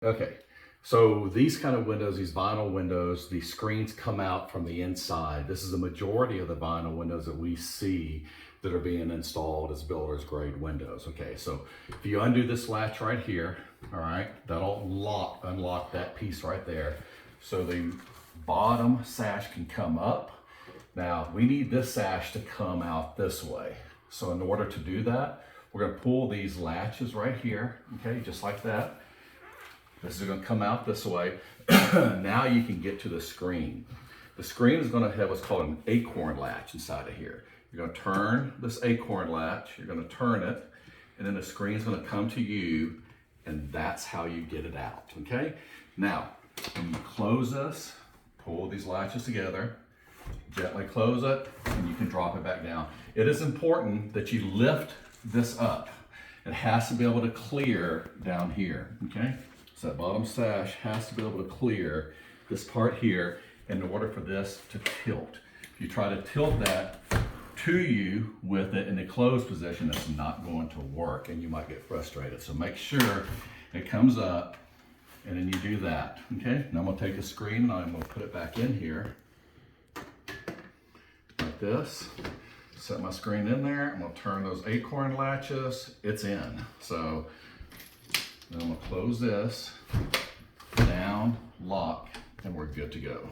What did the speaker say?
Okay, so these kind of windows, these vinyl windows, the screens come out from the inside. This is the majority of the vinyl windows that we see that are being installed as builder's grade windows. Okay, so if you undo this latch right here, all right, that'll unlock that piece right there. So the bottom sash can come up. Now we need this sash to come out this way. So in order to do that, we're gonna pull these latches right here, okay, just like that. This is going to come out this way. Now you can get to the screen. The screen is going to have what's called an acorn latch inside of here. You're going to turn this acorn latch, you're going to turn it, and then the screen is going to come to you, and that's how you get it out, okay? Now, when you close this, pull these latches together, gently close it, and you can drop it back down. It is important that you lift this up. It has to be able to clear down here, okay? So that bottom sash has to be able to clear this part here in order for this to tilt. If you try to tilt that to you with it in the closed position, it's not going to work and you might get frustrated. So make sure it comes up and then you do that, okay? Now I'm gonna take the screen and I'm gonna put it back in here like this. Set my screen in there. I'm gonna turn those acorn latches, it's in. So then I'm gonna close this, down, lock, and we're good to go.